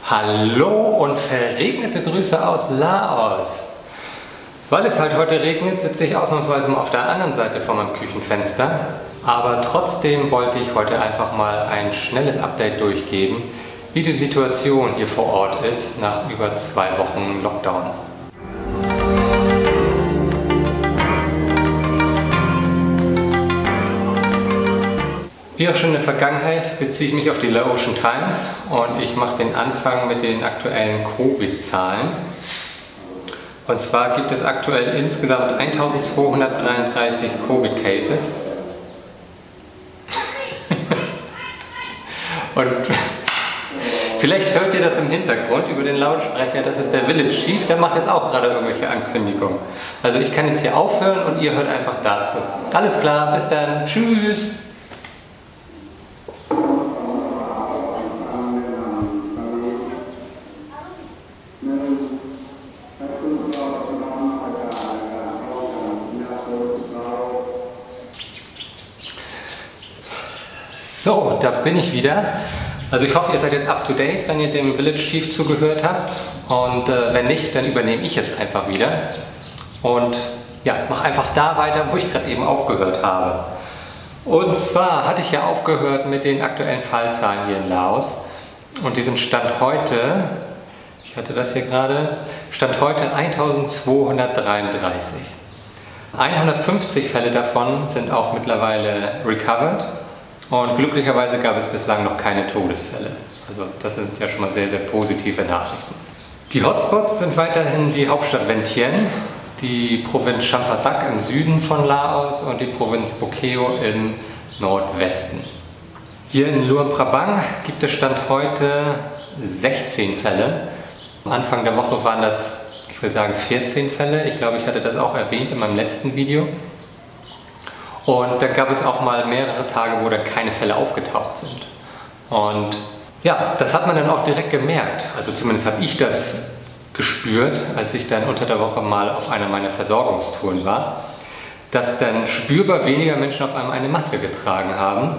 Hallo und verregnete Grüße aus Laos. Weil es halt heute regnet, sitze ich ausnahmsweise mal auf der anderen Seite von meinem Küchenfenster. Aber trotzdem wollte ich heute einfach mal ein schnelles Update durchgeben, wie die Situation hier vor Ort ist nach über 2 Wochen Lockdown. Wie auch schon in der Vergangenheit beziehe ich mich auf die Laotian Times und ich mache den Anfang mit den aktuellen Covid-Zahlen. Und zwar gibt es aktuell insgesamt 1233 Covid-Cases. Und vielleicht hört ihr das im Hintergrund über den Lautsprecher, das ist der Village Chief, der macht jetzt auch gerade irgendwelche Ankündigungen. Also ich kann jetzt hier aufhören und ihr hört einfach dazu. Alles klar, bis dann, tschüss! So, da bin ich wieder. Also ich hoffe, ihr seid jetzt up to date, wenn ihr dem Village Chief zugehört habt. Und wenn nicht, dann übernehme ich jetzt einfach wieder. Und ja, mache einfach da weiter, wo ich gerade eben aufgehört habe. Und zwar hatte ich ja aufgehört mit den aktuellen Fallzahlen hier in Laos. Und die sind Stand heute, ich hatte das hier gerade, Stand heute 1233. 150 Fälle davon sind auch mittlerweile recovered. Und glücklicherweise gab es bislang noch keine Todesfälle. Also das sind ja schon mal sehr, sehr positive Nachrichten. Die Hotspots sind weiterhin die Hauptstadt Vientiane, die Provinz Champasak im Süden von Laos und die Provinz Bokeo im Nordwesten. Hier in Luang Prabang gibt es Stand heute 16 Fälle. Am Anfang der Woche waren das, ich will sagen, 14 Fälle. Ich glaube, ich hatte das auch erwähnt in meinem letzten Video. Und dann gab es auch mal mehrere Tage, wo dann keine Fälle aufgetaucht sind. Und ja, das hat man dann auch direkt gemerkt. Also zumindest habe ich das gespürt, als ich dann unter der Woche mal auf einer meiner Versorgungstouren war, dass dann spürbar weniger Menschen auf einmal eine Maske getragen haben.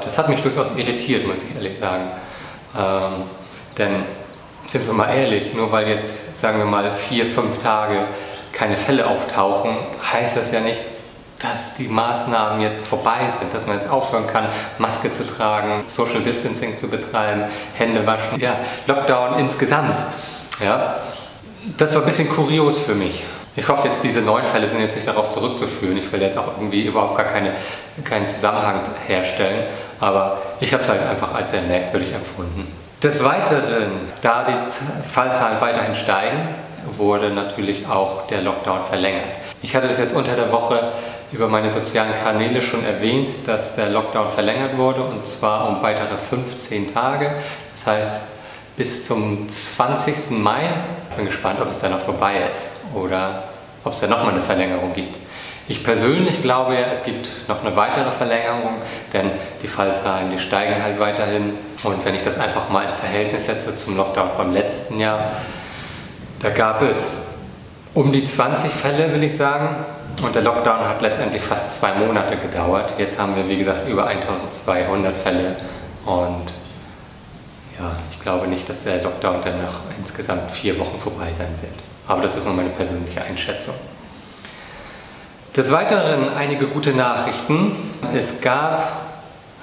Das hat mich durchaus irritiert, muss ich ehrlich sagen. Denn, sind wir mal ehrlich, nur weil jetzt, sagen wir mal, 4-5 Tage keine Fälle auftauchen, heißt das ja nicht, dass die Maßnahmen jetzt vorbei sind, dass man jetzt aufhören kann, Maske zu tragen, Social Distancing zu betreiben, Hände waschen, ja, Lockdown insgesamt. Ja. Das war ein bisschen kurios für mich. Ich hoffe jetzt, diese 9 Fälle sind jetzt nicht darauf zurückzuführen. Ich will jetzt auch irgendwie überhaupt gar keinen Zusammenhang herstellen, aber ich habe es halt einfach als sehr merkwürdig empfunden. Des Weiteren, da die Fallzahlen weiterhin steigen, wurde natürlich auch der Lockdown verlängert. Ich hatte das jetzt unter der Woche über meine sozialen Kanäle schon erwähnt, dass der Lockdown verlängert wurde und zwar um weitere 15 Tage. Das heißt bis zum 20. Mai. Ich bin gespannt, ob es dann noch vorbei ist oder ob es dann nochmal eine Verlängerung gibt. Ich persönlich glaube ja, es gibt noch eine weitere Verlängerung, denn die Fallzahlen, die steigen halt weiterhin. Und wenn ich das einfach mal ins Verhältnis setze zum Lockdown vom letzten Jahr, da gab es um die 20 Fälle, will ich sagen. Und der Lockdown hat letztendlich fast 2 Monate gedauert. Jetzt haben wir, wie gesagt, über 1200 Fälle. Und ja, ich glaube nicht, dass der Lockdown dann nach insgesamt 4 Wochen vorbei sein wird. Aber das ist nur meine persönliche Einschätzung. Des Weiteren einige gute Nachrichten. Es gab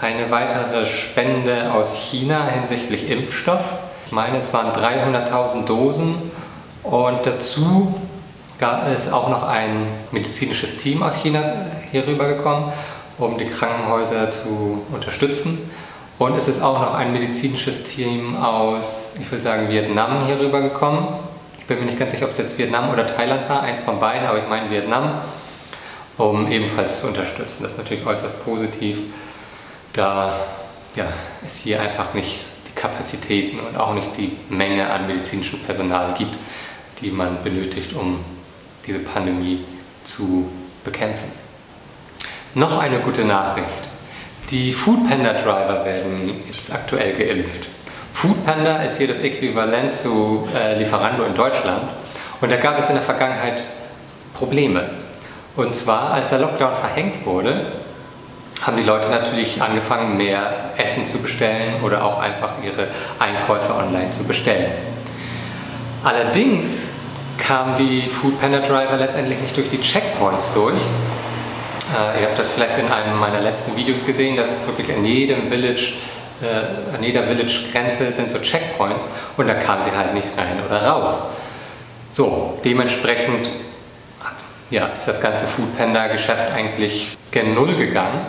eine weitere Spende aus China hinsichtlich Impfstoff. Ich meine, es waren 300.000 Dosen. Und dazu gab es auch noch ein medizinisches Team aus China hier rübergekommen, um die Krankenhäuser zu unterstützen. Und es ist auch noch ein medizinisches Team aus, ich will sagen, Vietnam hier rübergekommen. Ich bin mir nicht ganz sicher, ob es jetzt Vietnam oder Thailand war, eins von beiden, aber ich meine Vietnam, um ebenfalls zu unterstützen. Das ist natürlich äußerst positiv, da ja, es hier einfach nicht die Kapazitäten und auch nicht die Menge an medizinischem Personal gibt, die man benötigt, um diese Pandemie zu bekämpfen. Noch eine gute Nachricht. Die Foodpanda-Driver werden jetzt aktuell geimpft. Foodpanda ist hier das Äquivalent zu Lieferando in Deutschland. Und da gab es in der Vergangenheit Probleme. Und zwar, als der Lockdown verhängt wurde, haben die Leute natürlich angefangen, mehr Essen zu bestellen oder auch einfach ihre Einkäufe online zu bestellen. Allerdings kamen die Foodpanda Driver letztendlich nicht durch die Checkpoints durch. Ihr habt das vielleicht in einem meiner letzten Videos gesehen, dass wirklich an jeder Village-Grenze sind so Checkpoints und da kamen sie halt nicht rein oder raus. So, dementsprechend ja, ist das ganze Foodpanda-Geschäft eigentlich gen Null gegangen.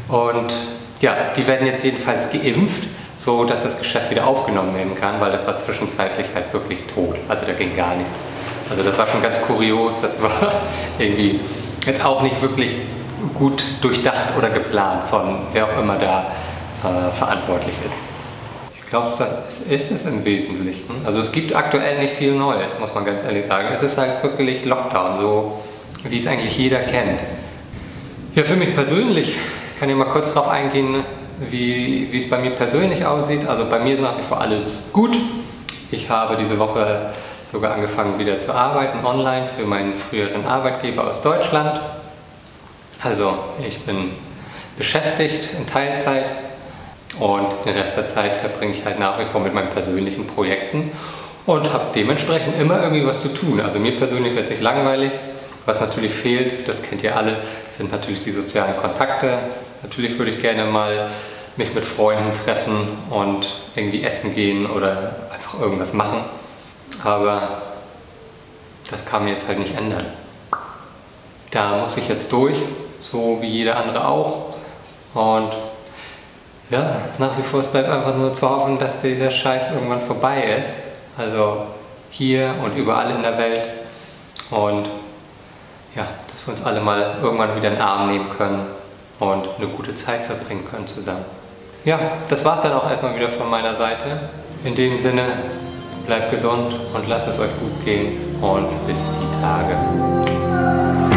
Und ja, die werden jetzt jedenfalls geimpft, so dass das Geschäft wieder aufgenommen werden kann, weil das war zwischenzeitlich halt wirklich tot. Also da ging gar nichts. Also das war schon ganz kurios, das war irgendwie jetzt auch nicht wirklich gut durchdacht oder geplant von wer auch immer da verantwortlich ist. Ich glaube, es ist es im Wesentlichen. Also es gibt aktuell nicht viel Neues, muss man ganz ehrlich sagen. Es ist halt wirklich Lockdown, so wie es eigentlich jeder kennt. Ja, für mich persönlich kann ich mal kurz darauf eingehen, wie es bei mir persönlich aussieht. Also bei mir ist nach wie vor alles gut. Ich habe diese Woche sogar angefangen wieder zu arbeiten, online für meinen früheren Arbeitgeber aus Deutschland. Also ich bin beschäftigt in Teilzeit und den Rest der Zeit verbringe ich halt nach wie vor mit meinen persönlichen Projekten und habe dementsprechend immer irgendwie was zu tun. Also mir persönlich wird es nicht langweilig. Was natürlich fehlt, das kennt ihr alle, sind natürlich die sozialen Kontakte. Natürlich würde ich gerne mal mich mit Freunden treffen und irgendwie essen gehen oder einfach irgendwas machen. Aber das kann man jetzt halt nicht ändern. Da muss ich jetzt durch, so wie jeder andere auch. Und ja, nach wie vor, es bleibt einfach nur zu hoffen, dass dieser Scheiß irgendwann vorbei ist. Also hier und überall in der Welt. Und ja, dass wir uns alle mal irgendwann wieder in den Arm nehmen können und eine gute Zeit verbringen können zusammen. Ja, das war's dann auch erstmal wieder von meiner Seite. In dem Sinne, bleibt gesund und lasst es euch gut gehen und bis die Tage.